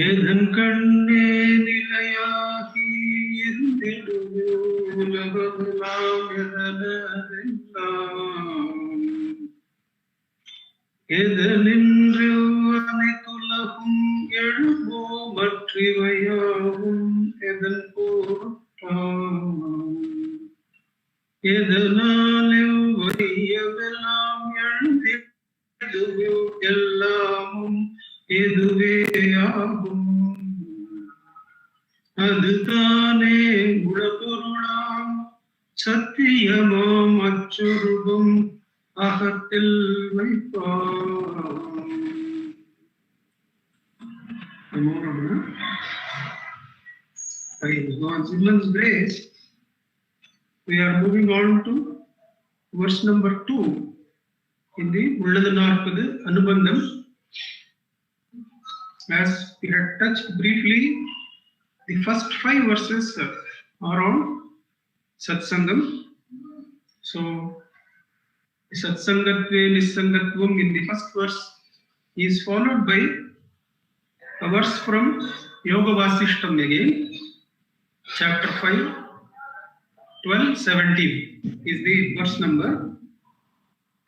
ஏதன் கண்ணே நிலையாகி இருந்திடுமோ உலகமெல்லாம் எதனதெல்லாம் எதனின்று அனைத்துலகும் எழுமோ மற்றிவையாவும் எதன் பொருட்டாம் எதனால் எவ்வெல்லாம் எழுந்திடுமோ எல்லாமும் எதுவே ஆகும் அதுதானே உளப்பொருளாம் சத்தியமாம் அச்சுருபம் அகத்தில் வைப்பாம். By God's immense grace, we are moving on to verse number 2 in the உள்ளது 40 அனுபந்தம். As we had touched briefly, the first 5 verses are on Satsangam. So, Satsangatve Nisangatvam in the first verse is followed by a verse from Yoga Vasishtam again, chapter 5, 12-17 is the verse number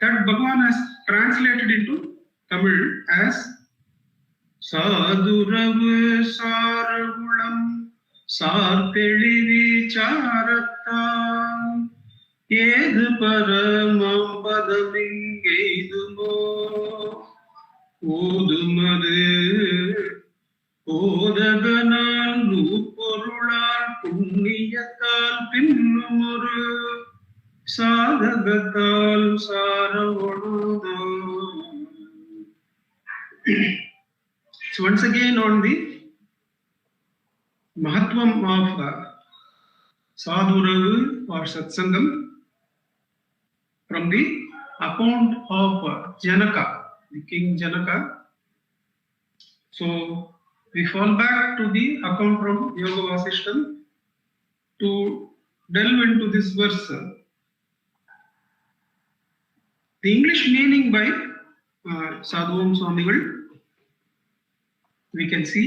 that Bhagavan has translated into Tamil as சாதுரவு சாரகுணம் சார்தெளிவி சாரத்தாம் ஏது பரமம் பதமிங்கெய்துமோ ஓதுமது ஓதகனால் நூற்பொருளால் புண்ணியத்தால் பின்னும் ஒரு சாதகத்தால் சாரவொழுதோ. So once again on the Mahatvam of Sadhuravu or Satsangam from the account of Janaka, the King Janaka. So we fall back to the account from Yoga Vasishtam to delve into this verse. The English meaning by Sadhuvam Swamigal, we can see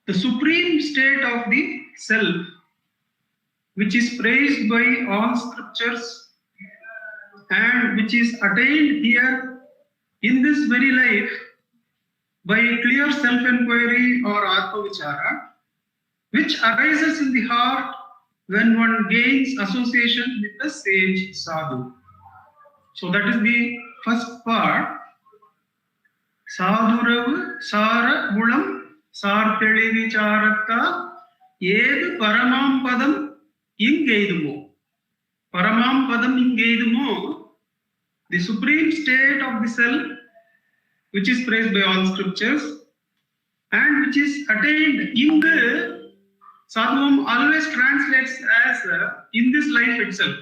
the supreme state of the self, which is praised by all scriptures and which is attained here in this very life by clear self-inquiry or atma-vichara, which arises in the heart when one gains association with the sage sadhu. So that is the first part. சாதுரவு சார குணம் சார்தெளிவி சாரத்தா ஏது பரமாம் பதம் இங்கெய்துமோ. பரமாம் பதம் இங்கெய்துமோ, the supreme state of the self, which is praised by all scriptures and which is attained in the Sadhuvam always translates as in this life itself.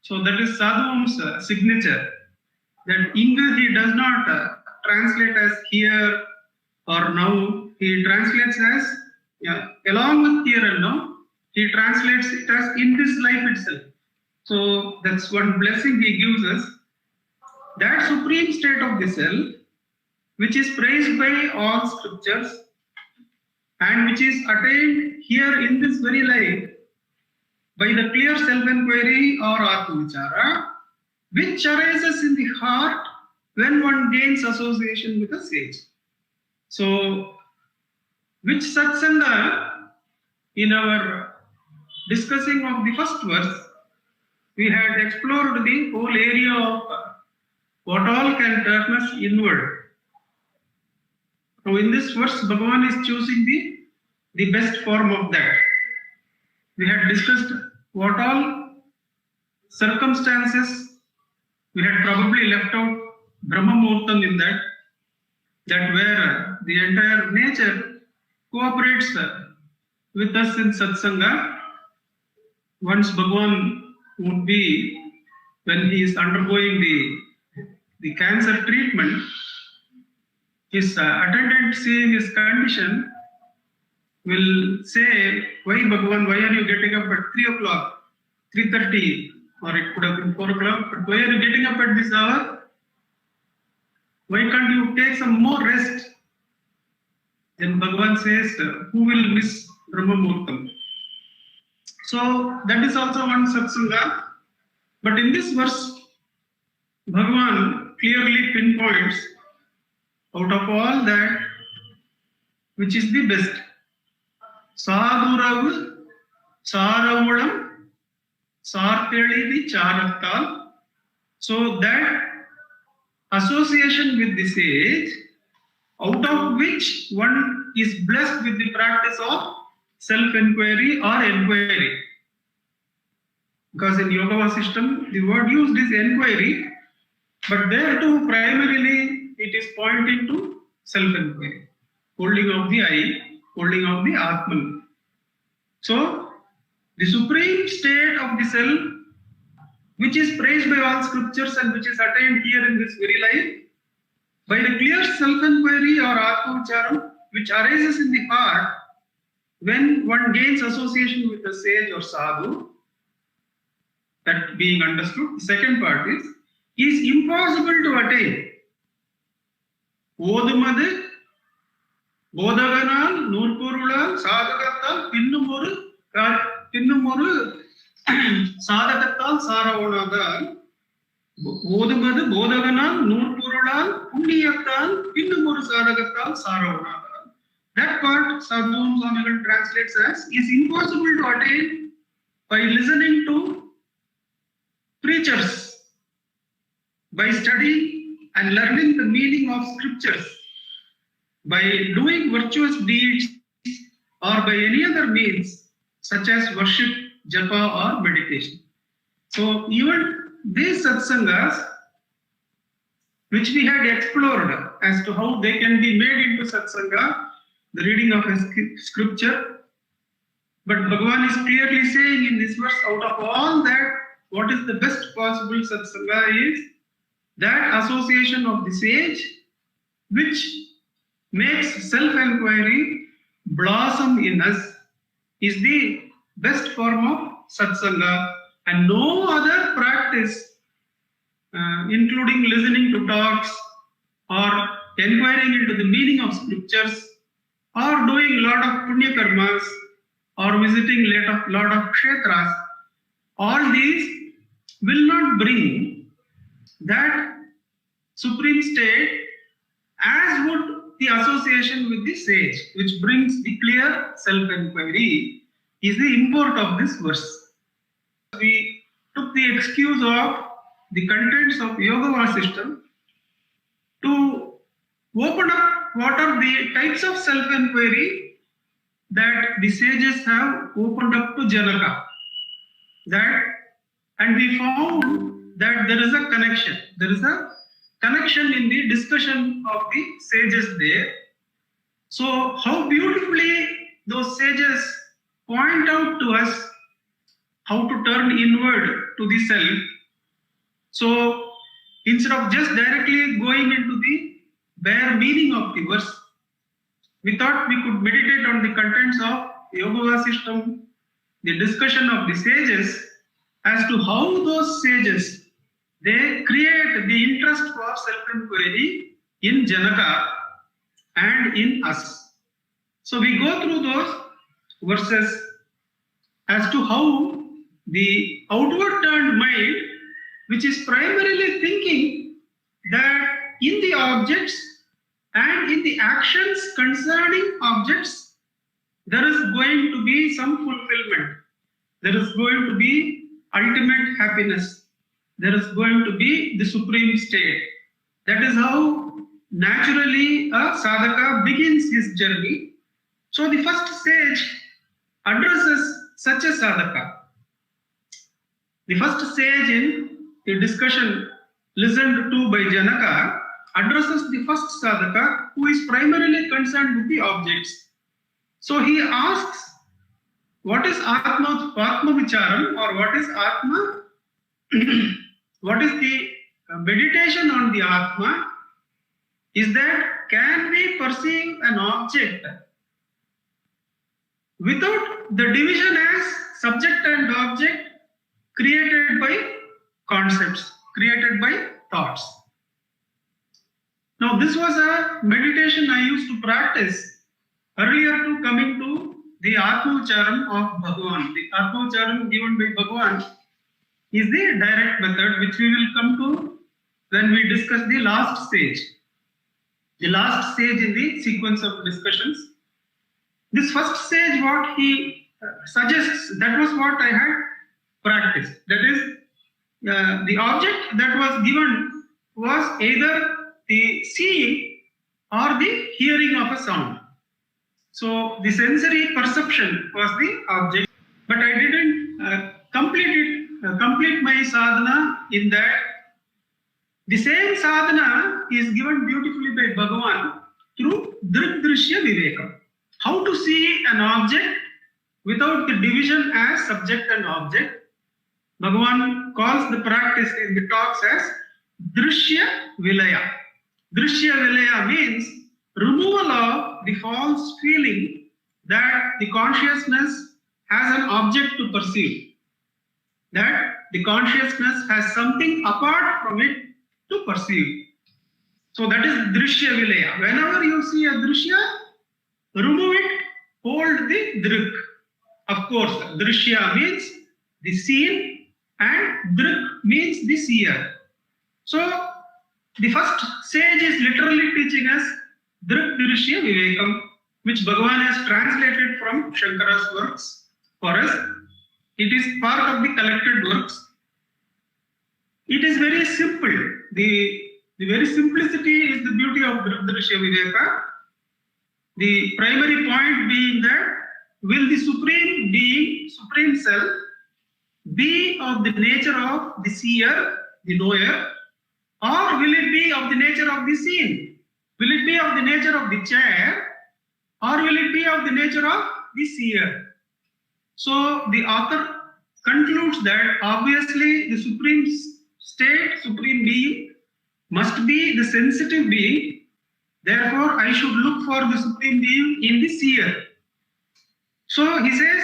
So that is Sadhuvam's signature, that Inga he does not translate as here or now, he translates as along with here and now, he translates it as in this life itself. So that's one blessing he gives us, that supreme state of the self, which is praised by all scriptures and which is attained here in this very life by the clear self-inquiry or atma-vichara, which arises in the heart when one gains association with a sage. So, which satsanga in our discussing of the first verse, we had explored the whole area of what all can turn us inward. Now in this verse, Bhagavan is choosing the best form of that. We had discussed what all circumstances, we had probably left out Brahma Muhurtam in that where the entire nature cooperates with us in Satsanga. Once Bhagavan would be, when he is undergoing the cancer treatment, his attendant seeing his condition will say, why Bhagavan, why are you getting up at 3 o'clock, 3:30, or it could have been 4 o'clock, but why are you getting up at this hour? Why can't you take some more rest? Then Bhagavan says, who will miss Brahma Muhurtam? So that is also one satsanga. But in this verse, Bhagavan clearly pinpoints out of all that which is the best. Sadhuravu, Saravulam, Sarteli Charattal. So that association with the sage, out of which one is blessed with the practice of self-inquiry or enquiry. Because in Yoga Vasishtam, the word used is enquiry, but there too primarily it is pointing to self-inquiry, holding of the I, holding of the Atman. So, the supreme state of the self, which is praised by all scriptures and which is attained here in this very life, by the clear self-inquiry or Atma-vicharam, which arises in the heart when one gains association with a sage or sadhu, that being understood. The second part is impossible to attain. Odumadu, Bodaganal, Nurpurulal, Sadhagatal, Pinnumoru, Sadhagatal, Saravanagal, Odumadu, Bodaganal, Nurpurulal, Pundiyatal, Pinnumuru Sadhagatal, Saravanagal. That part Sadhu Swamigal translates as is impossible to attain by listening to preachers, by studying and learning the meaning of scriptures, by doing virtuous deeds or by any other means such as worship, japa or meditation. So even these satsangas, which we had explored as to how they can be made into satsanga, the reading of a scripture, but Bhagavan is clearly saying in this verse, out of all that, what is the best possible satsanga is that association of the sage which makes self-inquiry blossom in us is the best form of satsanga, and no other practice, including listening to talks or inquiring into the meaning of scriptures or doing a lot of punya karmas or visiting a lot of kshetras, all these will not bring that supreme state as would the association with the sage, which brings the clear self-inquiry, is the import of this verse. We took the excuse of the contents of Yoga Vasishtam to open up what are the types of self-inquiry that the sages have opened up to Janaka. And we found that there is a connection. There is a connection in the discussion of the sages there. So how beautifully those sages point out to us how to turn inward to the self. So instead of just directly going into the bare meaning of the verse, we thought we could meditate on the contents of Yoga Vasishtam, the discussion of the sages, as to how those sages, they create the interest for self-inquiry in Janaka and in us. So we go through those verses as to how the outward turned mind, which is primarily thinking that in the objects and in the actions concerning objects, there is going to be some fulfillment. There is going to be ultimate happiness. There is going to be the supreme state. That is how naturally a sadhaka begins his journey. So the first sage addresses such a sadhaka. The first sage in the discussion listened to by Janaka addresses the first sadhaka who is primarily concerned with the objects. So he asks, what is Atma Vicharam, or what is Atma? What is the meditation on the Atma? Is that can we perceive an object without the division as subject and object created by concepts, created by thoughts. Now this was a meditation I used to practice earlier to coming to the Atma-Ucharan of Bhagavan. The Atma-Ucharan given by Bhagavan is the direct method which we will come to when we discuss the last stage. The last stage in the sequence of discussions. This first stage, what he suggests, that was what I had practiced. That is, the object that was given was either the seeing or the hearing of a sound. So the sensory perception was the object, but I didn't complete my sadhana in that. The same sadhana is given beautifully by Bhagavan through Drigdrishya Viveka. How to see an object without the division as subject and object. Bhagavan calls the practice in the talks as Drishya Vilaya. Drishya Vilaya means removal of the false feeling that the consciousness has an object to perceive. That the consciousness has something apart from it to perceive. So that is Drishya Vilaya. Whenever you see a Drishya, remove it, hold the Drik. Of course, Drishya means the seen and Drik means the seer. So the first sage is literally teaching us Drik Drishya Vivekam, which Bhagavan has translated from Shankara's works for us. It is part of the collected works. It is very simple. The very simplicity is the beauty of Drik Drishya Viveka. The primary point being that will the supreme being, supreme self, be of the nature of the seer, the knower, or will it be of the nature of the seen? Will it be of the nature of the chair, or will it be of the nature of the seer? So the author concludes that obviously the supreme state, supreme being, must be the sensitive being. Therefore, I should look for the supreme being in the seer. So he says,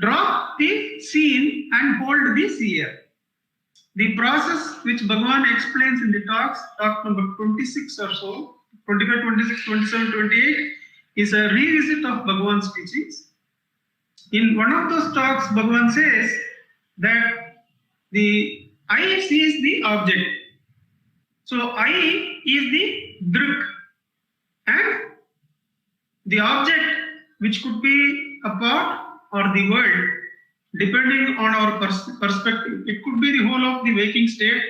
drop the seen and hold the seer. The process which Bhagavan explains in the talks, talk number 26 or so, 25, 26, 27, 28, is a revisit of Bhagavan's teachings. In one of those talks, Bhagavan says that the eye sees the object. So eye is the Drik, and the object, which could be a pot or the world, depending on our perspective. It could be the whole of the waking state.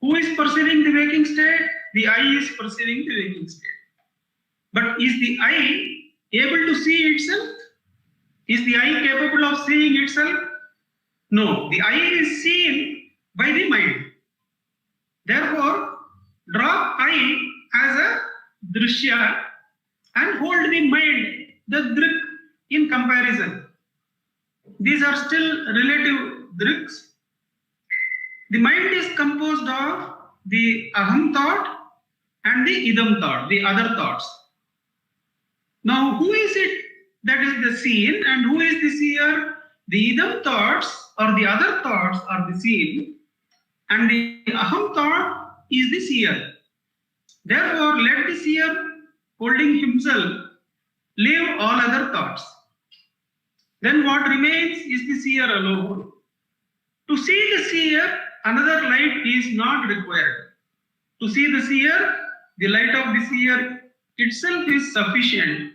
Who is perceiving the waking state? The eye is perceiving the waking state. But is the eye able to see itself? Is the eye capable of seeing itself? No, the eye is seen by the mind. Therefore, drop eye as a drishya and hold the mind, the drik, in comparison. These are still relative driks. The mind is composed of the aham thought and the idam thought, the other thoughts. Now, who is it that is the seen and who is the seer? The idam thoughts or the other thoughts are the seen, and the aham thought is the seer. Therefore, let the seer, holding himself, leave all other thoughts. Then what remains is the seer alone. To see the seer, another light is not required. To see the seer, the light of the seer itself is sufficient.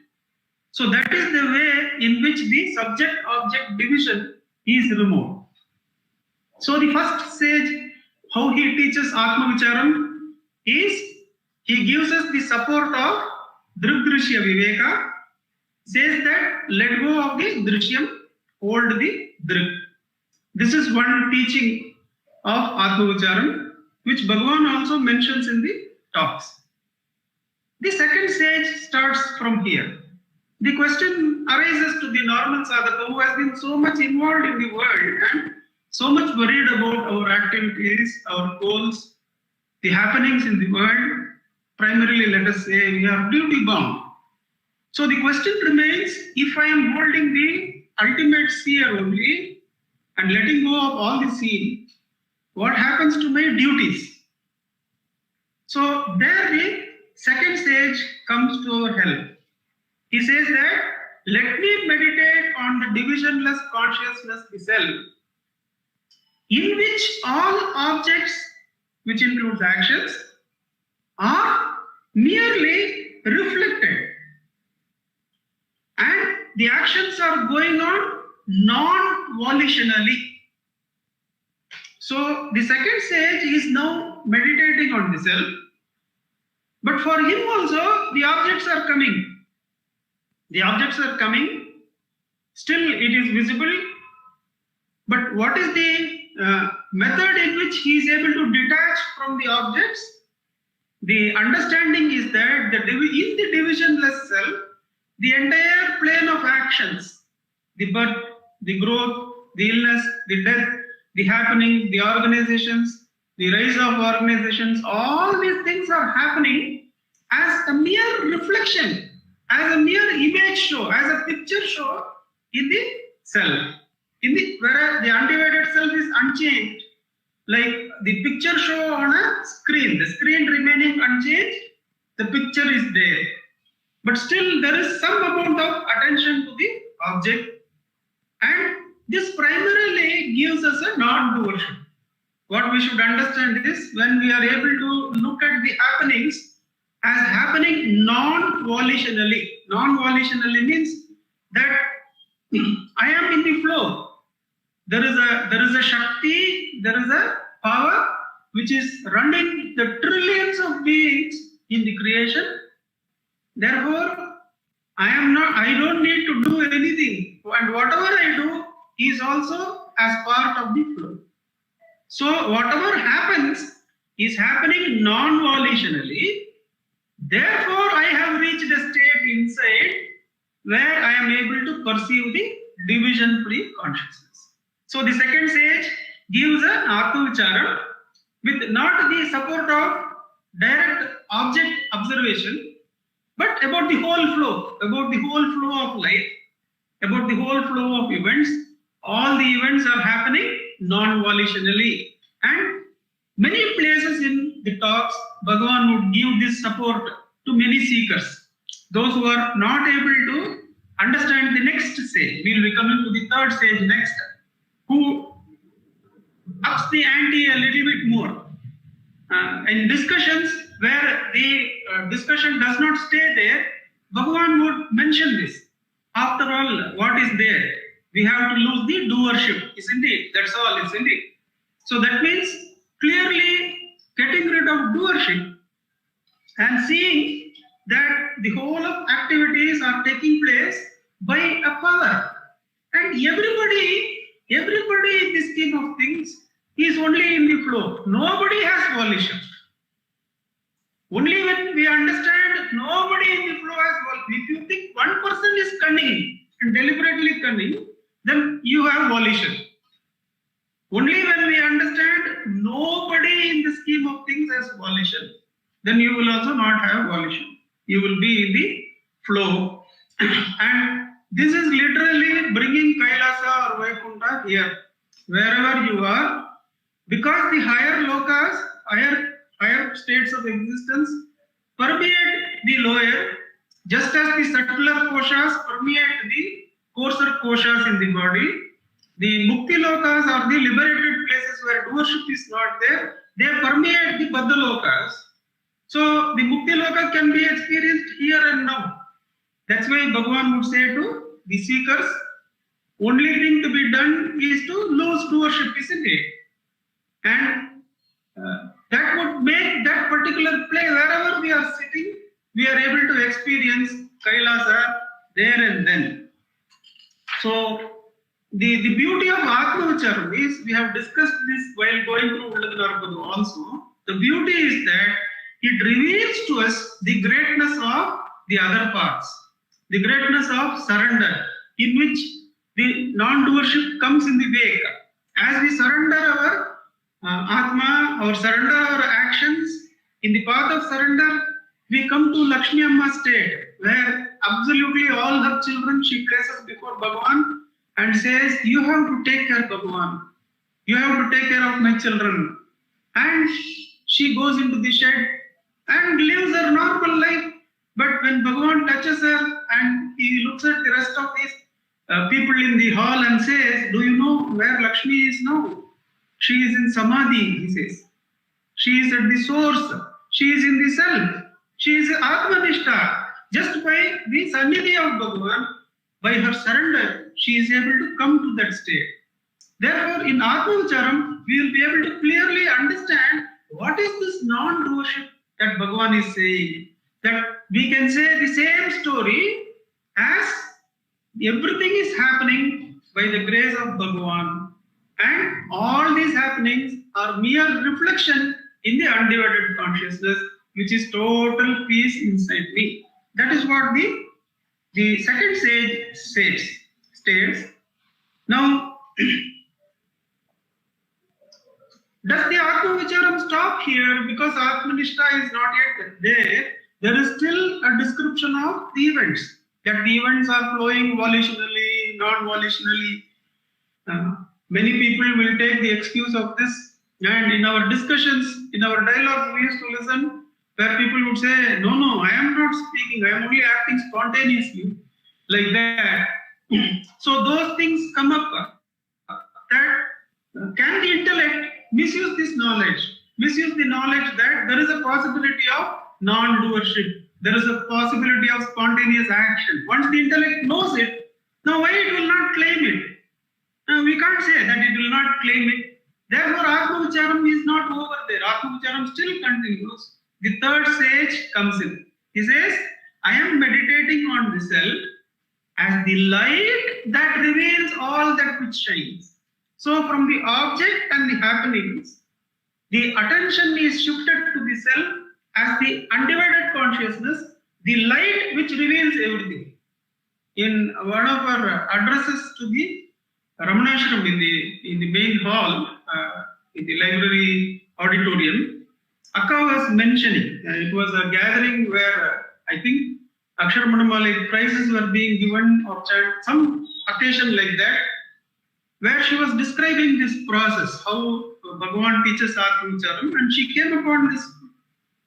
So that is the way in which the subject-object division is removed. So the first sage, how he teaches Atma Vicharam is, he gives us the support of Drigdrishya Viveka, says that let go of the Drishyam, hold the Drik. This is one teaching of Atma Vicharam, which Bhagavan also mentions in the talks. The second stage starts from here. The question arises to the normal sadhaka who has been so much involved in the world and so much worried about our activities, our goals, the happenings in the world. Primarily, let us say, we are duty bound. So the question remains, if I am holding the ultimate seer only and letting go of all the seen, what happens to my duties? So there the second stage comes to our help. He says that let me meditate on the divisionless consciousness, the self, in which all objects, which includes actions, are merely reflected, and the actions are going on non-volitionally. So the second stage is now meditating on the self, but for him also the objects are coming. The objects are coming, still it is visible, but what is the method in which he is able to detach from the objects? The understanding is that in the divisionless self, the entire plane of actions, the birth, the growth, the illness, the death, the happening, the organizations, the rise of organizations, all these things are happening as a mere reflection, as a mere image show, as a picture show in the self. Whereas the undivided self is unchanged, like the picture show on a screen, the screen remaining unchanged, the picture is there. But still there is some amount of attention to the object, and this primarily gives us a non-doership. What we should understand is when we are able to look at the happenings as happening non-volitionally. Non-volitionally means that I am in the flow. There is a Shakti, there is a power which is running the trillions of beings in the creation. Therefore, I don't need to do anything, and whatever I do is also as part of the flow. So whatever happens is happening non-volitionally. Therefore, I have reached a state inside where I am able to perceive the division-free consciousness. So the second stage gives an Atma-vicharam with not the support of direct object observation, but about the whole flow of life, about the whole flow of events. All the events are happening non-volitionally. And many places in the talks, Bhagavan would give this support to many seekers. Those who are not able to understand the next stage, we will be coming to the third stage next, who ups the ante a little bit more. In discussions where the discussion does not stay there, Bhagavan would mention this. After all, what is there? We have to lose the doership, isn't it? That's all, isn't it? So that means clearly getting rid of doership and seeing that the whole of activities are taking place by a power. And everybody in this scheme of things is only in the flow. Nobody has volition. Only when we understand nobody in the flow has volition. If you think one person is cunning and deliberately cunning, then you have volition. Only when we understand nobody in the scheme of things has volition, then you will also not have volition. You will be in the flow. And this is literally bringing Kailasa or Vaikuntha here, wherever you are, because the higher lokas, higher states of existence permeate the lower, just as the subtler koshas permeate the coarser koshas in the body. The mukti lokas are the liberated places where doership is not there. They permeate the baddha lokas. So the mukti loka can be experienced here and now. That's why Bhagavan would say to the seekers, only thing to be done is to lose doership, isn't it? And that would make that particular place, wherever we are sitting, we are able to experience Kailasa there and then. So the beauty of Atma-vicharam is, we have discussed this while going through Ulladanarpadu also. The beauty is that it reveals to us the greatness of the other parts, the greatness of surrender, in which the non-doership comes in the wake. As we surrender our Atma, or surrender our actions, in the path of surrender, we come to Lakshmi Amma state, where absolutely all her children she places before Bhagavan and says, you have to take care, Bhagavan. You have to take care of my children. And she goes into the shed and lives her normal life. But when Bhagavan touches her and he looks at the rest of these people in the hall and says, do you know where Lakshmi is now? She is in Samadhi, he says. She is at the source. She is in the self. She is Atmanishta. Just by the Sannidhi of Bhagavan, by her surrender, she is able to come to that state. Therefore, in Atmavicharam, we will be able to clearly understand what is this non-doership that Bhagavan is saying. That we can say the same story as everything is happening by the grace of Bhagavan. And all these happenings are mere reflection in the undivided consciousness, which is total peace inside me. That is what the second sage states. Now, does the Atmavicharam stop here because Atmanishta is not yet there? There is still a description of the events, that the events are flowing volitionally, non-volitionally. Many people will take the excuse of this, and in our discussions, in our dialogue, we used to listen where people would say, no, I am not speaking, I am only acting spontaneously, like that. So those things come up, that can the intellect misuse this knowledge, misuse the knowledge that there is a possibility of non-doership, there is a possibility of spontaneous action. Once the intellect knows it, now why it will not claim it? We can't say that it will not claim it. Therefore, Atmavicharam is not over there. Atmavicharam still continues. The third sage comes in. He says, I am meditating on the self as the light that reveals all that which shines. So from the object and the happenings, the attention is shifted to the self as the undivided consciousness, the light which reveals everything. In one of our addresses to the Ramanashram in the main hall, in the library auditorium, Akka was mentioning, it was a gathering where I think Akshara Manamala prizes were being given or some occasion like that, where she was describing this process, how Bhagavan teaches Atmavicharam, and she came upon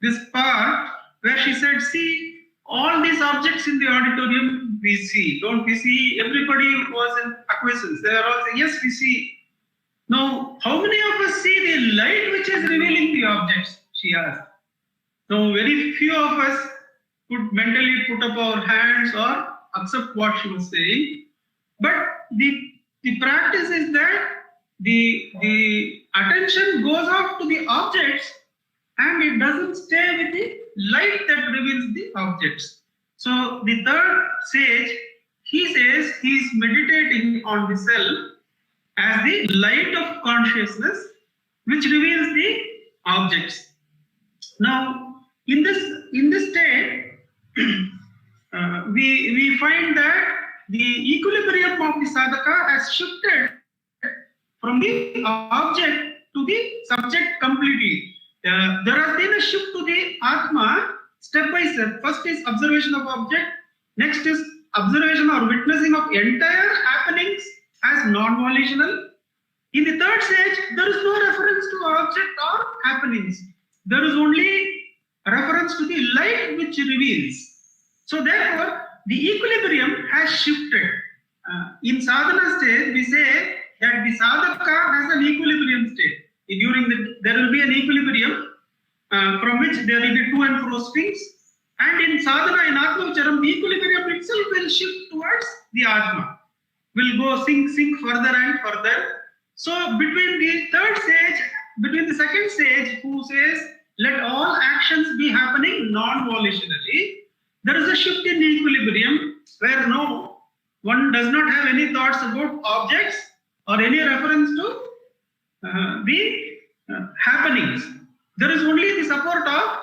this part where she said, see, all these objects in the auditorium we see, don't we see? Everybody was in acquiescence. They are all saying, yes, we see. Now, how many of us see the light which is revealing the objects? She asked. Now, very few of us could mentally put up our hands or accept what she was saying. But the practice is that the attention goes off to the objects and it doesn't stay with the light that reveals the objects. So the third sage, he says he is meditating on the self as the light of consciousness which reveals the objects. Now, in this state, we find that the equilibrium of the sadhaka has shifted from the object to the subject completely. There has been a shift to the Atma step by step. First is observation of object, next is observation or witnessing of entire happenings as non-volitional. In the third stage, there is no reference to object or happenings. There is only reference to the light which reveals. So therefore, the equilibrium has shifted. In sadhana stage, we say that the sadhaka has an equilibrium state. There will be an equilibrium from which there will be to and fro swings. And in sadhana, in Atmavicharam, the equilibrium itself will shift towards the Atma. Will go sink further and further. So between the third stage, between the second stage, who says, let all actions be happening non-volitionally, there is a shift in the equilibrium where one does not have any thoughts about objects or any reference to the happenings. There is only the support of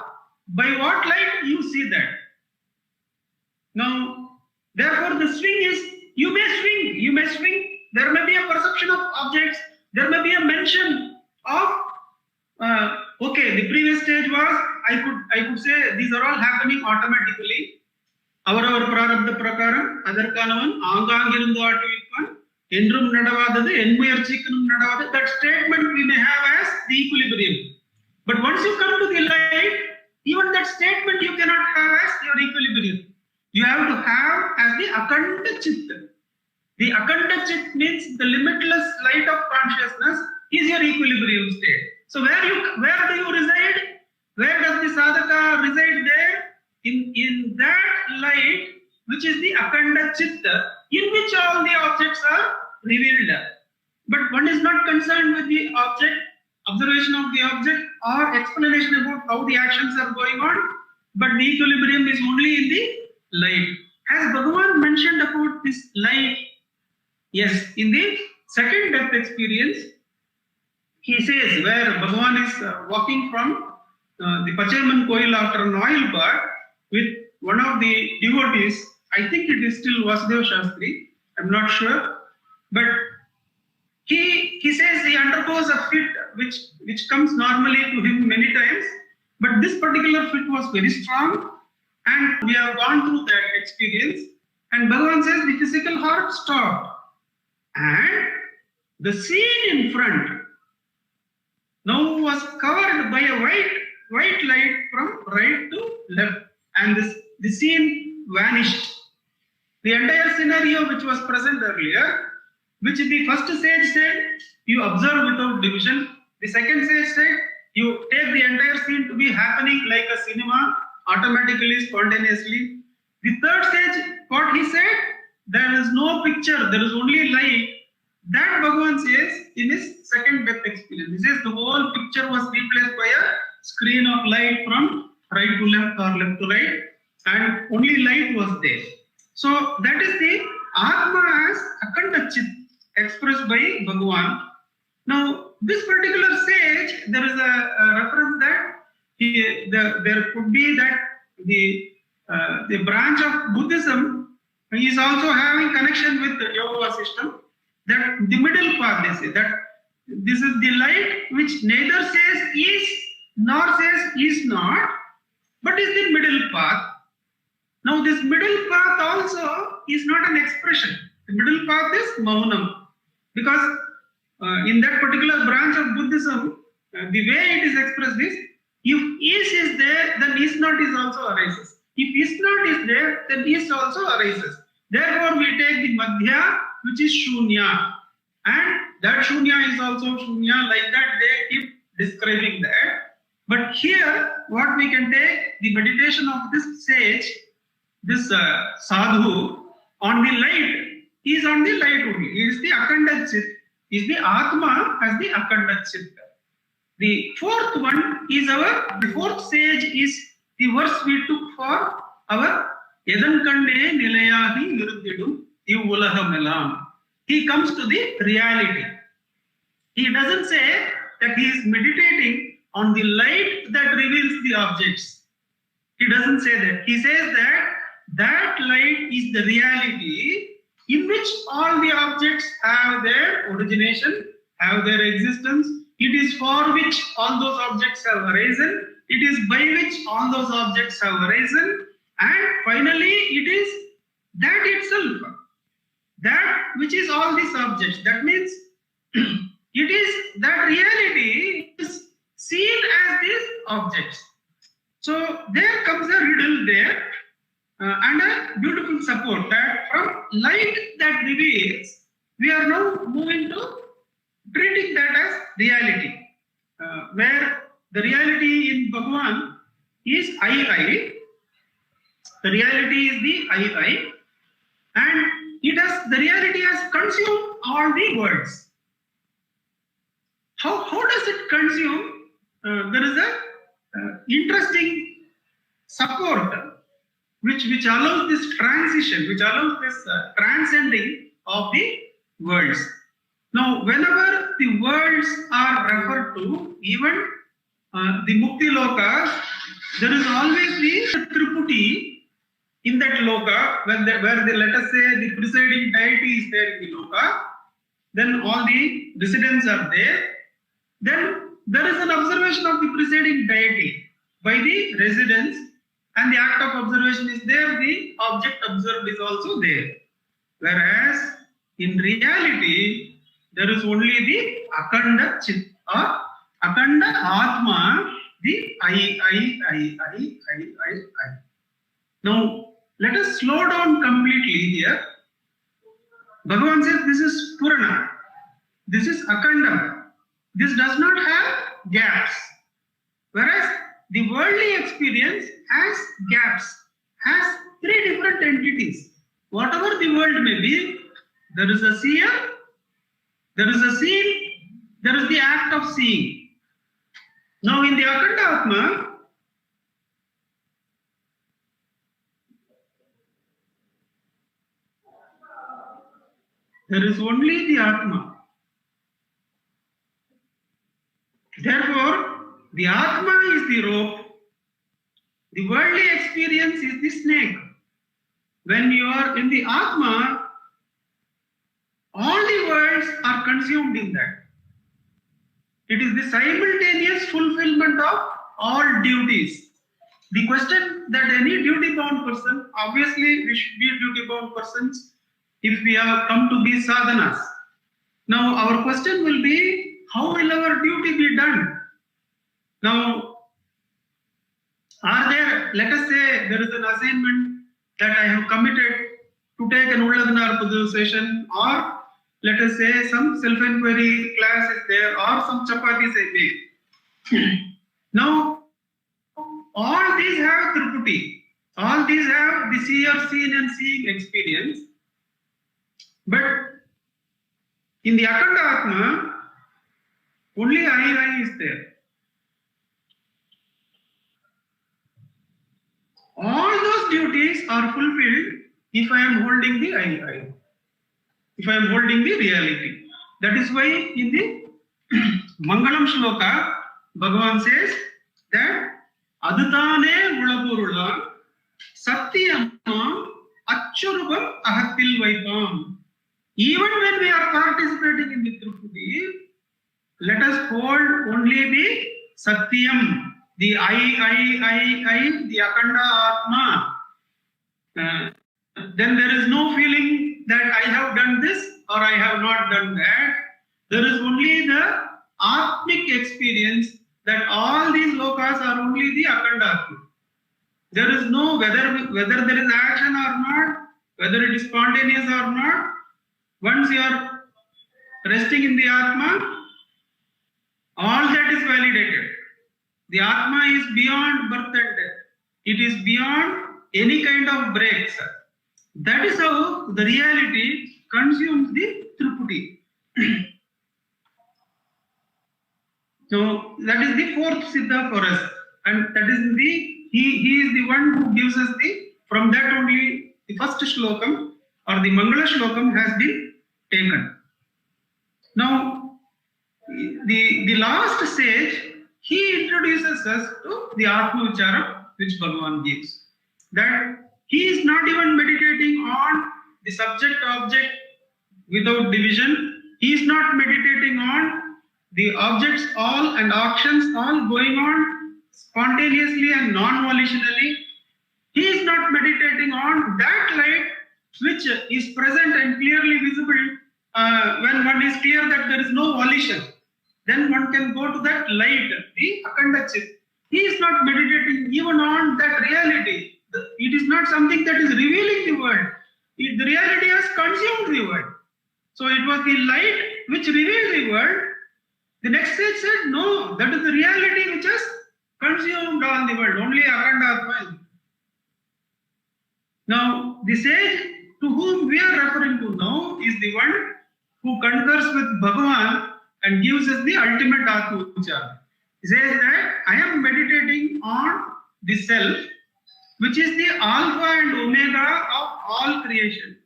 by what light you see that. Now, therefore, the swing is, you may swing, there may be a perception of objects, there may be a mention of, okay, the previous stage was, I could say these are all happening automatically. Our prarabdha prakaram, adarkanavan, angangirundu aatuvikkan, endrum nadavadadu, enmuyarchikkanum nadavadadu, that statement we may have as the equilibrium. But once you come to the light, even that statement you cannot have as your equilibrium. You have to have as the Akhanda Chitta. The Akhanda Chit means the limitless light of consciousness is your equilibrium state. So where do you reside? Where does the sadhaka reside there? In that light, which is the Akhanda Chitta, in which all the objects are revealed. But one is not concerned with the object, observation of the object, or explanation about how the actions are going on, but the equilibrium is only in the light. Has Bhagavan mentioned about this light? Yes, in the second depth experience, he says where Bhagavan is walking from the Pachaman Koil after an oil bath with one of the devotees. I think it is still Vasudeva Shastri, I'm not sure, but he says he undergoes a fit which comes normally to him many times, but this particular fit was very strong, and we have gone through that experience. And Bhagavan says the physical heart stopped, and the scene in front now was covered by a white light from right to left, and the scene vanished. The entire scenario which was present earlier, which the first sage said, you observe without division. The second sage said, you take the entire scene to be happening like a cinema, automatically, spontaneously. The third stage, what he said, there is no picture, there is only light. That Bhagavan says in his second depth experience. He says the whole picture was replaced by a screen of light from right to left or left to right, and only light was there. So that is the Atma as Akhanda Chit expressed by Bhagavan. Now, this particular sage, there is a reference that there could be that the branch of Buddhism is also having connection with the Yoga system. That the middle path, they say that this is the light which neither says is nor says is not, but is the middle path. Now, this middle path also is not an expression. The middle path is Maunam, because in that particular branch of Buddhism, the way it is expressed is, if is there, then is not is also arises. If is not is there, then is also arises. Therefore, we take the Madhya, which is Shunya. And that Shunya is also Shunya, like that they keep describing that. But here, what we can take, the meditation of this sage, this sadhu, on the light, is on the light only. It is the Akhanda Chit, is the Atma as the Akhanda Chit. The fourth one is the fourth sage is the verse we took for our Edankande Nilayahi Nirudidum Ivulahamalam. He comes to the reality. He doesn't say that he is meditating on the light that reveals the objects. He doesn't say that. He says that light is the reality in which all the objects have their origination, have their existence. It is for which all those objects have arisen. It is by which all those objects have arisen. And finally, it is that itself, that which is all these objects. That means it is that reality is seen as these objects. So there comes a riddle there and a beautiful support that from light that reveals, we are now moving to treating that as reality, where the reality in Bhagavan is I. The reality is the I, and the reality has consumed all the words. How does it consume? There is a interesting support which allows this transition, which allows this transcending of the words. Now, whenever the words are referred to, even the Mukti Loka, there is always the Triputi in that Loka, where let us say the presiding deity is there in the Loka, then all the residents are there. Then there is an observation of the presiding deity by the residents, and the act of observation is there, the object observed is also there. Whereas in reality, there is only the Akhanda Chit or Akhanda Atma the I. Now, let us slow down completely here. Bhagavan says this is Purana. This is Akandam. This does not have gaps. Whereas the worldly experience has gaps, has three different entities. Whatever the world may be, there is a seer, there is a seen, there is the act of seeing. Now in the Akhanda Atma, there is only the Atma. Therefore, the Atma is the rope, the worldly experience is the snake. When you are in the Atma, all the worlds are consumed in that. It is the simultaneous fulfillment of all duties. The question that any duty-bound person, obviously we should be duty-bound persons if we have come to be sadhanas. Now our question will be, how will our duty be done? Now, are there, let us say there is an assignment that I have committed to take an Ulladnar session, or let us say some self-inquiry class is there, or some chapatis I make. Now, all these have Triputi, all these have the seer, seen and seeing experience, but in the Akhanda Atma, only I is there. All those duties are fulfilled if I am holding the I. If I am holding the reality. That is why in the Mangalam Shloka, Bhagavan says that Adutane Ulapurula Satyamam Achurubam Ahatil Vaipam. Even when we are participating in the Triputi, let us hold only the Satyam, the I, the Akhanda Atma. Then there is no feeling that I have done this or I have not done that. There is only the Atmic experience that all these lokas are only the Akhanda Atma. There is no whether there is action or not, whether it is spontaneous or not. Once you are resting in the Atma, all that is validated. The Atma is beyond birth and death. It is beyond any kind of breaks. That is how the reality consumes the Triputi. So that is the fourth Siddha for us. And that is he is the one who gives us from that only the first Shlokam or the Mangala Shlokam has been taken. Now, the last sage, he introduces us to the Atma Vichara which Bhagavan gives. That he is not even meditating on the subject-object without division. He is not meditating on the objects all and actions all going on spontaneously and non-volitionally. He is not meditating on that light which is present and clearly visible when one is clear that there is no volition. Then one can go to that light, the Akhanda Chit. He is not meditating even on that reality. It is not something that is revealing the world. The reality has consumed the world. So it was the light which revealed the world. The next stage said, no, that is the reality which has consumed all the world. Only Akhanda Atma. Now, the sage to whom we are referring to now is the one who concurs with Bhagavan and gives us the ultimate Atma Vichara. He says that I am meditating on the self, which is the alpha and omega of all creation,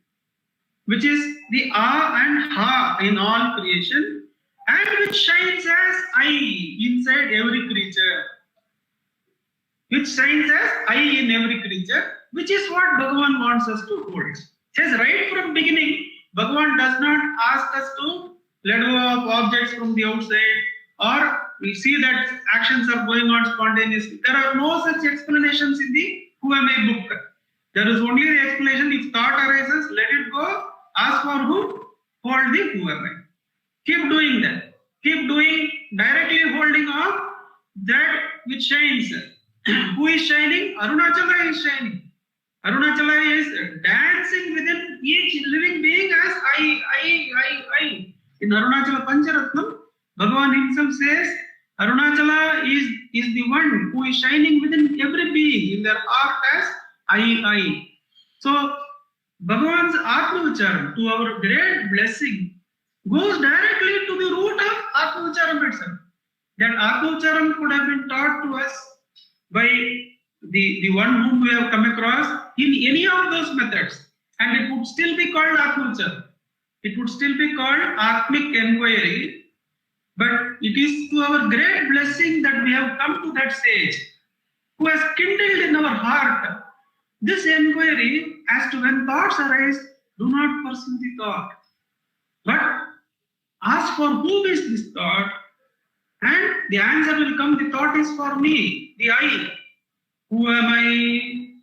which is the A and Ha in all creation, and which shines as I inside every creature. Which shines as I in every creature, which is what Bhagavan wants us to hold. It says right from beginning, Bhagavan does not ask us to let go of objects from the outside, or we see that actions are going on spontaneously. There are no such explanations in the Who Am I book. There is only the explanation, if thought arises, let it go, ask for whom, hold the Who Am I. Keep doing that. Keep doing, directly holding on that which shines. Who is shining? Arunachala is shining. Arunachala is dancing within each living being as I. In Arunachala Pancharatnam, Bhagavan himself says, Arunachala is the one who is shining within every being in their heart as I. So, Bhagavan's Atma Vicharam, to our great blessing, goes directly to the root of Atma Vicharam itself. That Atma Vicharam could have been taught to us by the one whom we have come across in any of those methods, and it would still be called Atma Vicharam. It would still be called Atmic Enquiry, but it is to our great blessing that we have come to that stage, who has kindled in our heart this enquiry as to when thoughts arise, do not pursue the thought, but ask for whom is this thought, and the answer will come. The thought is for me, the I. Who am I?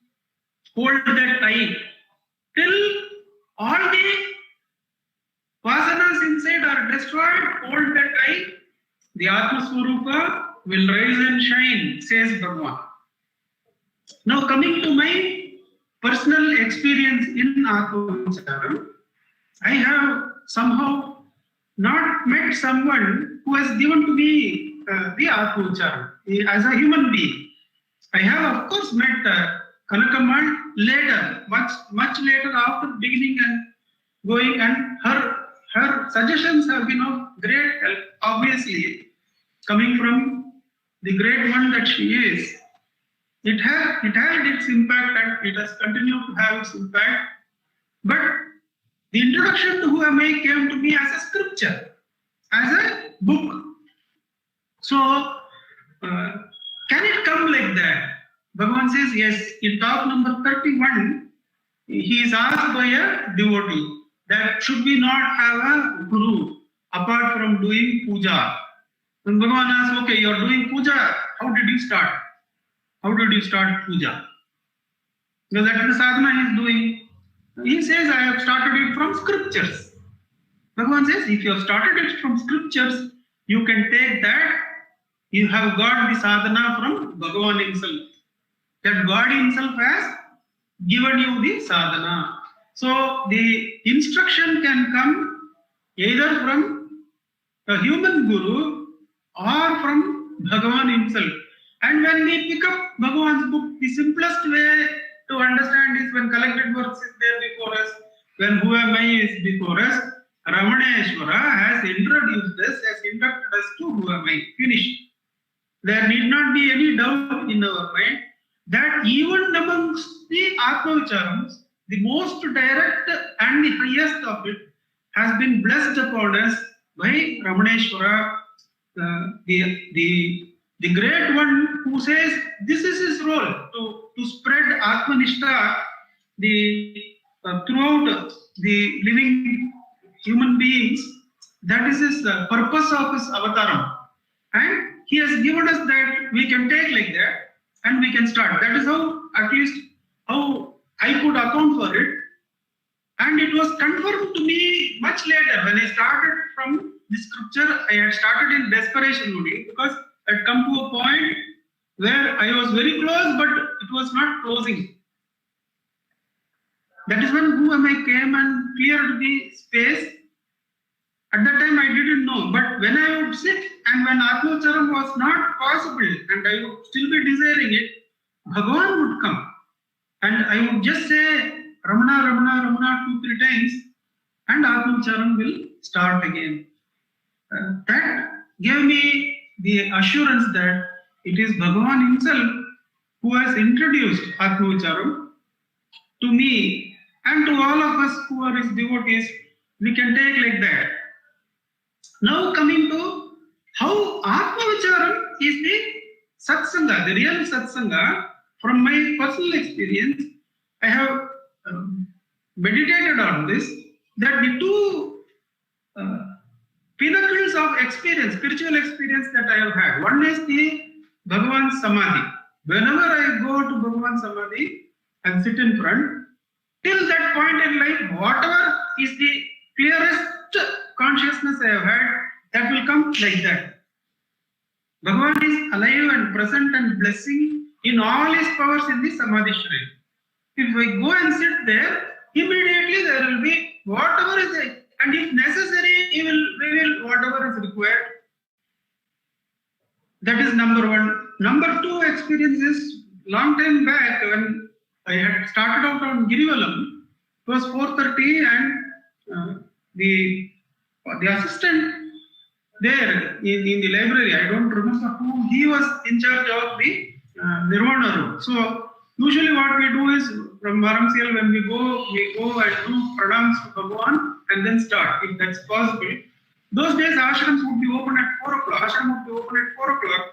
Hold that I. Till all the vasanas inside are destroyed, hold that I. The Atma Swarupa will rise and shine, says Bhagavan. Now coming to my personal experience in Atma Vicharam, I have somehow not met someone who has given to me the Atma Vicharam as a human being. I have, of course, met Kanakammal later, much later after beginning and going, and her suggestions have been of great help, obviously, coming from the great one that she is. It had its impact, and it has continued to have its impact. But the introduction to Who Am I came to me as a scripture, as a book. So, can it come like that? Bhagavan says, yes, in talk number 31, he is asked by a devotee that should we not have a guru apart from doing puja. When Bhagavan asks, okay, you are doing puja, how did you start? How did you start puja? Because that is the sadhana he is doing. He says, I have started it from scriptures. Bhagavan says, if you have started it from scriptures, you can take that. You have got the sadhana from Bhagavan himself. That God himself has given you the sadhana. So the instruction can come either from a human guru or from Bhagavan himself. And when we pick up Bhagavan's book, the simplest way to understand is when collected works is there before us, when Who Am I is before us, Ramaneshwara has introduced us, has inducted us to Who Am I. Finished. There need not be any doubt in our mind that even amongst the Atma Vicharams, the most direct and the highest of it has been blessed upon us by Ramaneshwara, the great one who says this is his role to spread Atmanishta throughout the living human beings. That is his purpose of his avataram. And he has given us that we can take like that and we can start. That is how, at least, how I could account for it. And it was confirmed to me much later when I started from the scripture. I had started in desperation only because I had come to a point where I was very close, but it was not closing. That is when Who Am I came and cleared the space. At that time I didn't know, but when I would sit and when Atma Vicharam was not possible and I would still be desiring it, Bhagavan would come and I would just say Ramana, Ramana, Ramana 2-3 times and Atma Vicharam will start again. That gave me the assurance that it is Bhagavan himself who has introduced Atma Vicharam to me and to all of us who are his devotees. We can take like that. Now coming to how Atma Vicharam is the satsanga, the real satsanga. From my personal experience, I have meditated on this, that the two pinnacles of experience, spiritual experience that I have had. One is the Bhagavan Samadhi. Whenever I go to Bhagavan Samadhi and sit in front, till that point in life, whatever is the clearest consciousness I have had, that will come like that. Bhagavan is alive and present and blessing in all his powers in the Samadhi Shrine. If we go and sit there, immediately there will be whatever is there. And if necessary, we will whatever is required. That is number one. Number two experience is long time back when I had started out on Girivalam. It was 4:30 and the assistant there in the library, I don't remember who, he was in charge of the Nirvana room. So usually what we do is from Varamsial when we go and do pranams to Bhagavan and then start if that's possible. Those days ashrams would be open at 4 o'clock. Ashram would be open at 4 o'clock.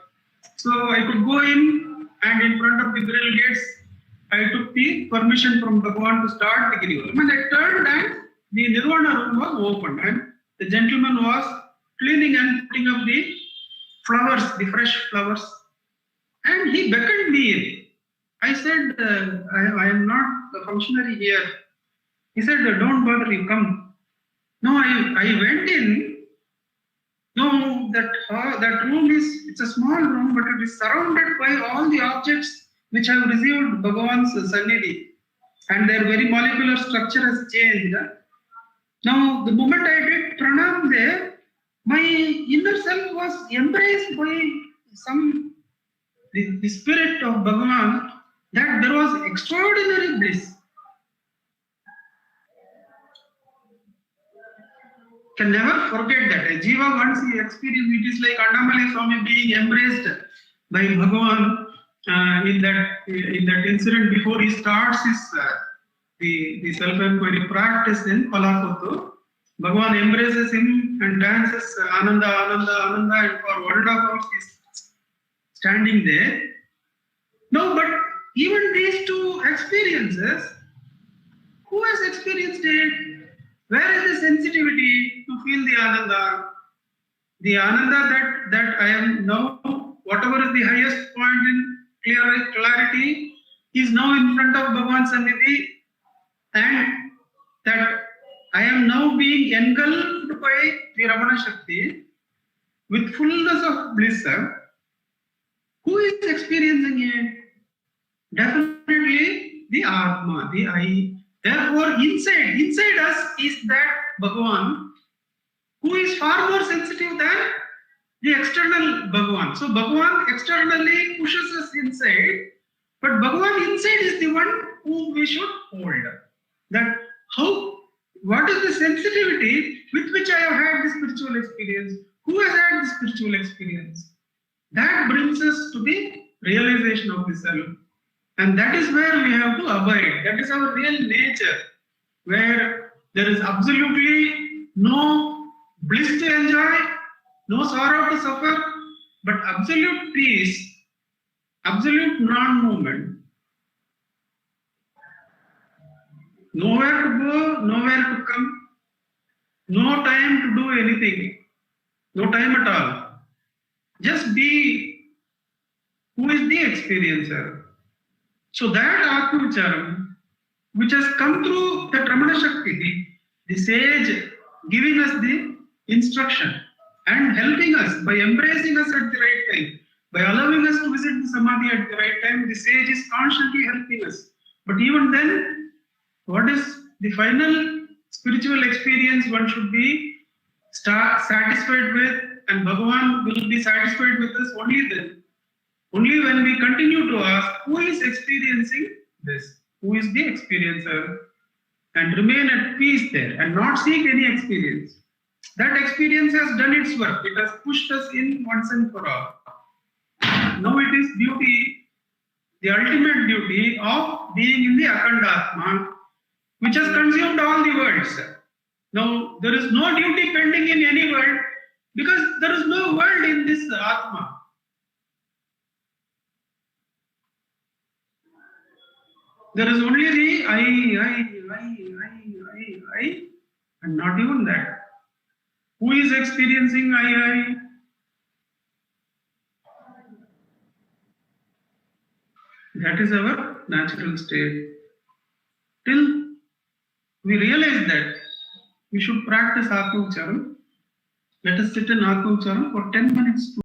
So I could go in and in front of the grill gates, I took the permission from Bhagavan to start the Girivalam. And I turned and the Nirvana room was open and the gentleman was cleaning and putting up the flowers, the fresh flowers. And he beckoned me in. I said, I am not the functionary here. He said, don't bother, you come. No, I went in. No, that room it's a small room, but it is surrounded by all the objects which have received Bhagavan's Sannidhi. And their very molecular structure has changed. Now, the moment I did pranam there, my inner self was embraced by the spirit of Bhagavan, that there was extraordinary bliss. Can never forget that. A Jiva, once he experienced, it is like Annamalai Swami being embraced by Bhagavan in that incident before he starts his the self-inquiry practice in Palakottu. Bhagavan embraces him and dances Ananda, Ananda, Ananda, and for 1.5 hours he's standing there. No, but even these two experiences, who has experienced it? Where is the sensitivity to feel the Ananda? The Ananda that I am now, whatever is the highest point in clarity, is now in front of Bhagavan's Sannidhi, and that I am now being engulfed by the Ramana Shakti with fullness of bliss. Who is experiencing it? Definitely the Atma, the I. Therefore, inside us is that Bhagavan who is far more sensitive than the external Bhagavan. So Bhagavan externally pushes us inside, but Bhagavan inside is the one whom we should hold. That what is the sensitivity with which I have had the spiritual experience? Who has had the spiritual experience? That brings us to the realization of the self. And that is where we have to abide. That is our real nature, where there is absolutely no bliss to enjoy, no sorrow to suffer, but absolute peace, absolute non-movement. Nowhere to go, nowhere to come, no time to do anything, no time at all. Just be who is the experiencer. So that Atma Vicharam, which has come through the Ramana Shakti, the sage giving us the instruction and helping us by embracing us at the right time, by allowing us to visit the Samadhi at the right time, the sage is constantly helping us. But even then, what is the final spiritual experience one should be satisfied with, and Bhagavan will be satisfied with us only then. Only when we continue to ask, who is experiencing this? Who is the experiencer? And remain at peace there and not seek any experience. That experience has done its work. It has pushed us in once and for all. Now it is duty, the ultimate duty of being in the Akhandatma, which has consumed all the worlds. Now there is no duty pending in any world because there is no world in this Atma. There is only the I, and not even that. Who is experiencing I? That is our natural state. Till we realize that, we should practice Atma Vicharam. Let us sit in Atma Vicharam for 10 minutes.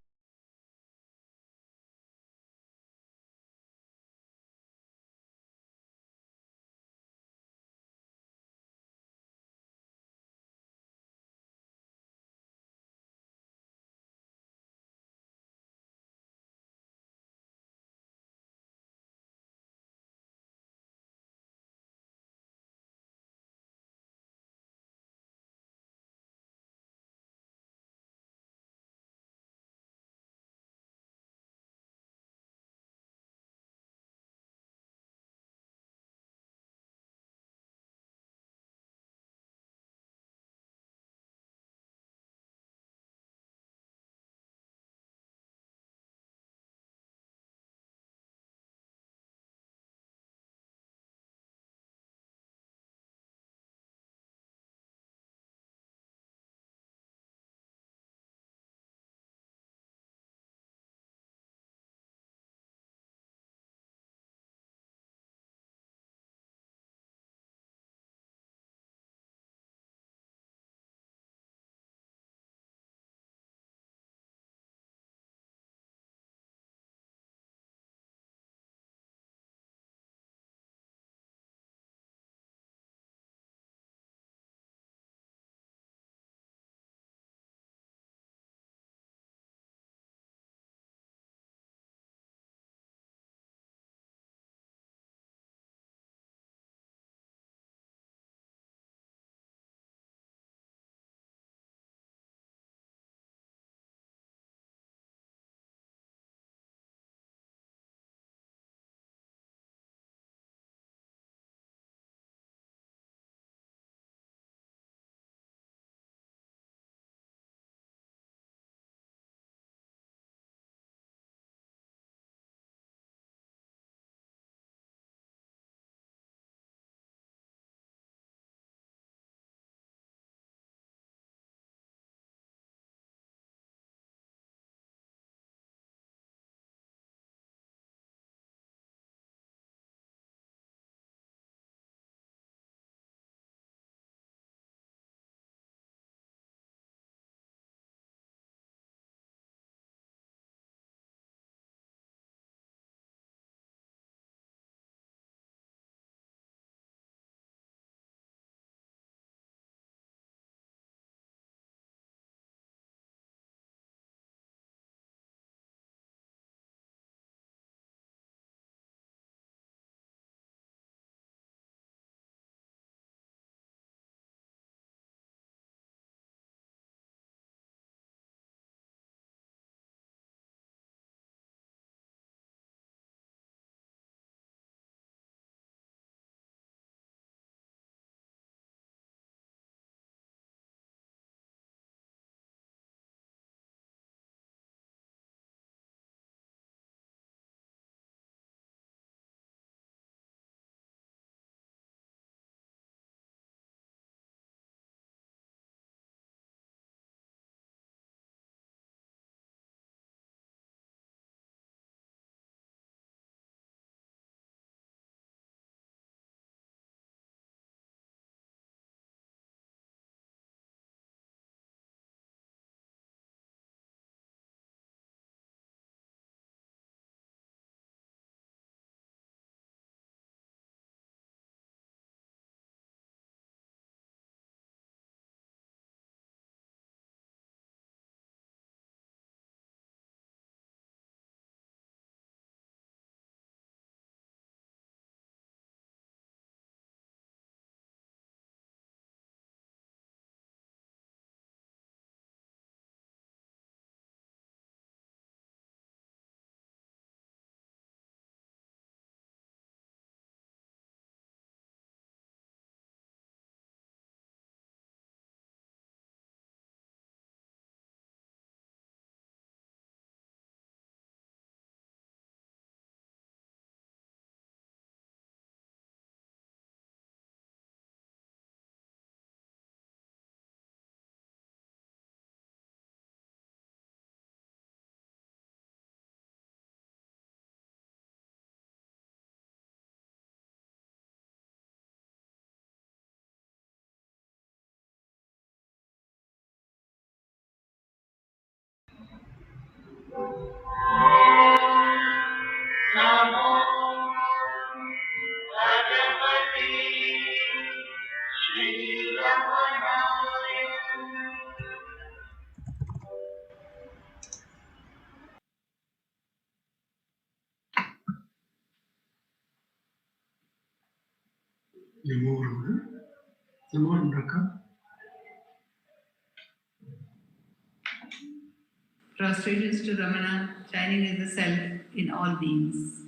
Prostrations to Ramana, shining is the self in all beings.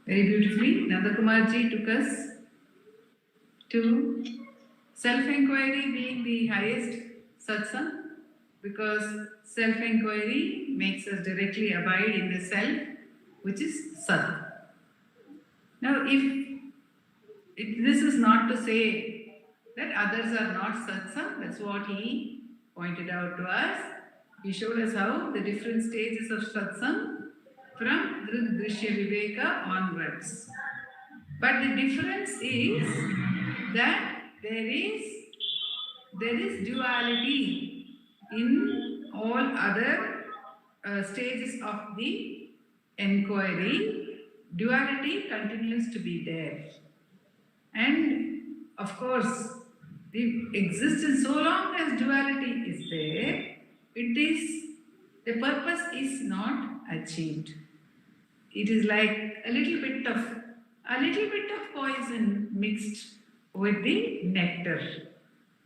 Very beautifully, Nanda Kumarji took us to self-inquiry being the highest satsang, because self-inquiry makes us directly abide in the self, which is Sat. Now, this is not to say that others are not satsang, that's what he pointed out to us. He showed us how the different stages of satsang from Drishya Viveka onwards. But the difference is that there is duality in all other stages of the enquiry. Duality continues to be there. And of course, it exists, and so long as duality is there, the purpose is not achieved. It is like a little bit of poison mixed with the nectar.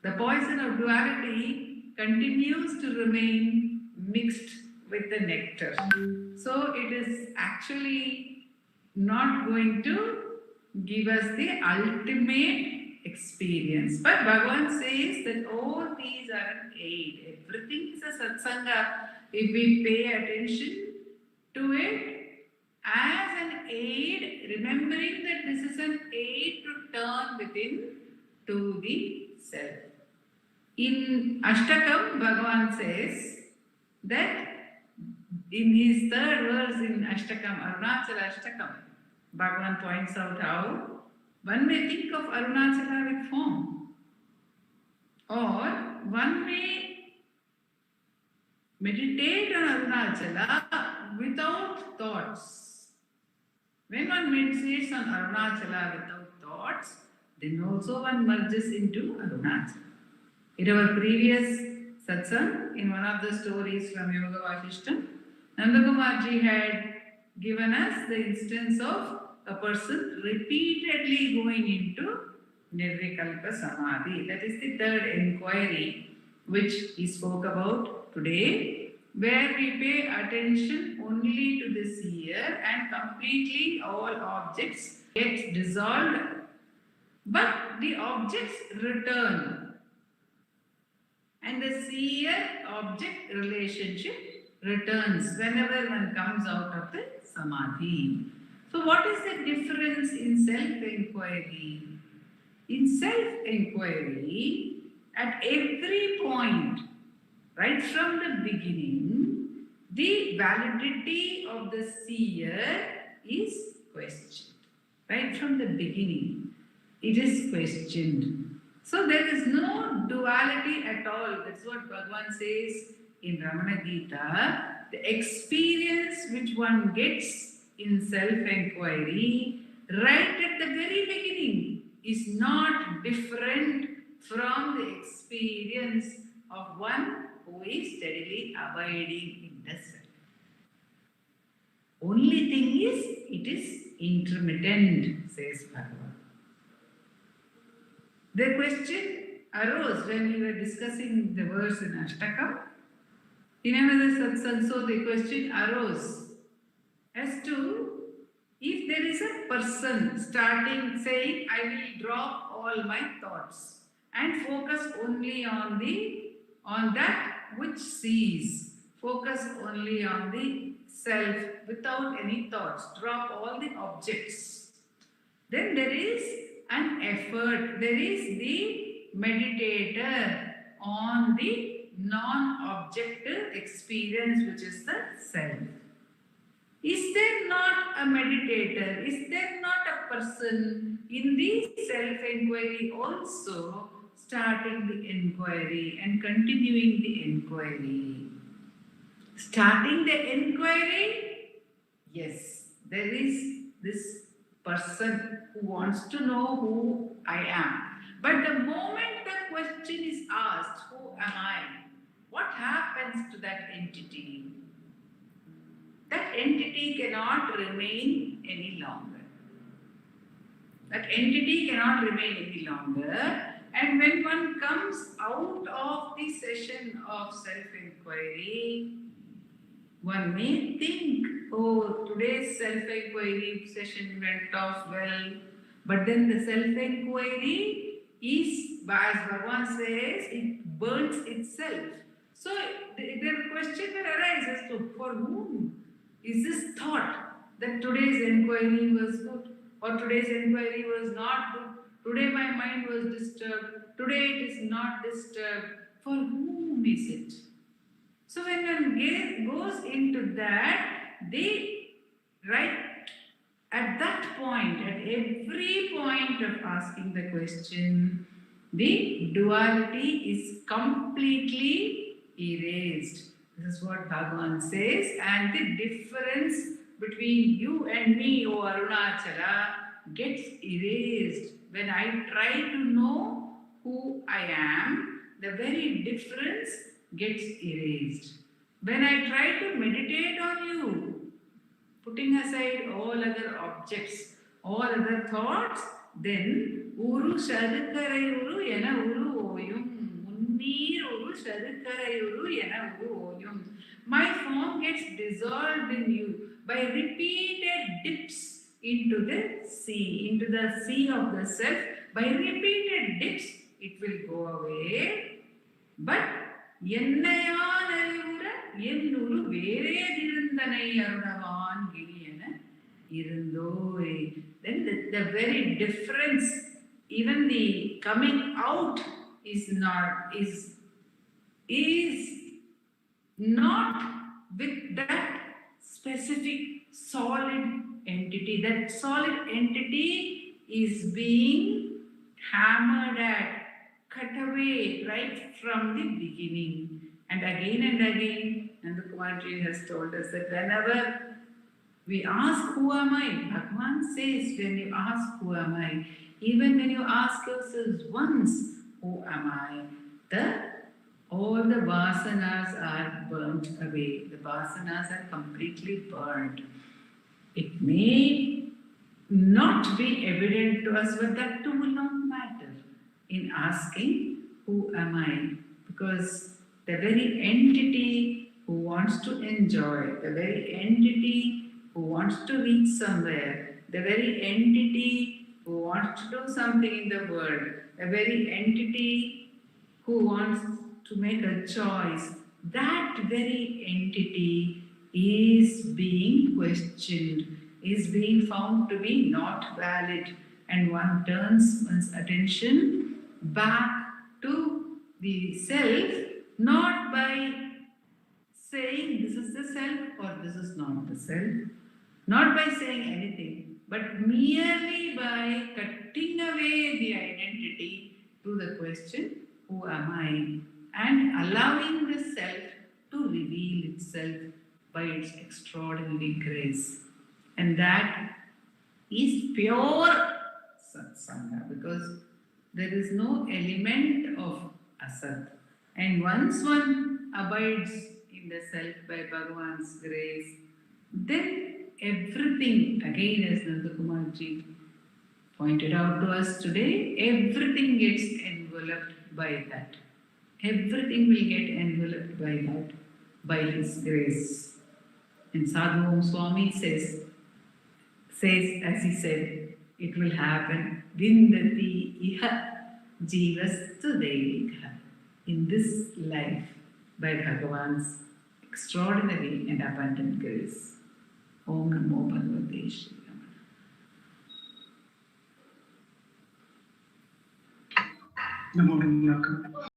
The poison of duality continues to remain mixed with the nectar. So it is actually not going to give us the ultimate experience. But Bhagavan says that all these are an aid. Everything is a satsanga if we pay attention to it as an aid, remembering that this is an aid to turn within to the self. In Ashtakam, Bhagavan says that in his third verse in Ashtakam, Arunachala Ashtakam, Bhagavan points out how one may think of Arunachala with form, or one may meditate on Arunachala without thoughts. When one meditates on Arunachala without thoughts, then also one merges into Arunachala. In our previous satsang, in one of the stories from Yoga Vasishtam, Nandakumarji had given us the instance of a person repeatedly going into Nirvikalpa Samadhi. That is the third inquiry which he spoke about today, where we pay attention only to the seer and completely all objects get dissolved, but the objects return, and the seer-object relationship returns whenever one comes out of the Samadhi. So what is the difference in self-inquiry? In self-inquiry, at every point, right from the beginning, the validity of the seer is questioned. Right from the beginning, it is questioned. So there is no duality at all. That's what Bhagavan says in Ramana Gita. The experience which one gets in self-inquiry right at the very beginning is not different from the experience of one who is steadily abiding in the self. Only thing is, it is intermittent, says Bhagavan. The question arose when we were discussing the verse in Ashtakam. In another satsang, so the question arose as to if there is a person starting saying, I will drop all my thoughts and focus only on that which sees, focus only on the self without any thoughts, drop all the objects. Then there is an effort, there is the meditator on the non-objective experience, which is the self. Is there not a meditator? Is there not a person in the self-inquiry also starting the inquiry and continuing the inquiry? Starting the inquiry, yes, there is this person who wants to know who I am. But the moment the question is asked, who am I? What happens to that entity? That entity cannot remain any longer. That entity cannot remain any longer. And when one comes out of the session of self-inquiry, one may think, oh, today's self-inquiry session went off well, but then the self-inquiry is, as Bhagavan says, it burns itself. So the question that arises to for whom is this thought that today's inquiry was good or today's inquiry was not good? Today my mind was disturbed. Today it is not disturbed. For whom is it? So when one goes into that, they, right at that point, at every point of asking the question, the duality is completely erased. This is what Bhagavan says, and the difference between you and me, O Arunachala, gets erased. When I try to know who I am, the very difference gets erased. When I try to meditate on you, putting aside all other objects, all other thoughts, then Uru Shadukarayuru Yena Uru Oyum. Munnir Uru Shadukarayuru Yena Uru Oyum. My form gets dissolved in you by repeated dips into the sea of the self. By repeated dips, it will go away. But என்னையான் அறிவுற என்னுரு வேறேதிருந்தனை அருணவான் கிரியன இருந்தோய். Then the very difference, even the coming out is not with that specific solid entity. That solid entity is being hammered at, cut away right from the beginning. And again, Nanda Kumarji has told us that whenever we ask, who am I? Bhagavan says, when you ask, who am I? Even when you ask yourselves once, who am I? All the vasanas are burnt away. The vasanas are completely burnt. It may not be evident to us, but that too will not matter in asking, who am I? Because the very entity who wants to enjoy, the very entity who wants to reach somewhere, the very entity who wants to do something in the world, the very entity who wants to make a choice, that very entity is being questioned, is being found to be not valid, and one turns one's attention back to the self, not by saying this is the self or this is not the self, not by saying anything, but merely by cutting away the identity to the question, who am I? And allowing the self to reveal itself by its extraordinary grace. And that is pure satsanga, because there is no element of asat. And once one abides in the self by Bhagavan's grace, then everything, again as Nanda Kumarji pointed out to us today, everything gets enveloped by that. Everything will get enveloped by that, by His grace. And Sadhu Om Swami says, as he said, it will happen, Vindati iha jivastu devika, in this life, by Bhagavan's extraordinary and abundant grace. Om Namo Bhagavate Shri Ramana. Namo Namo.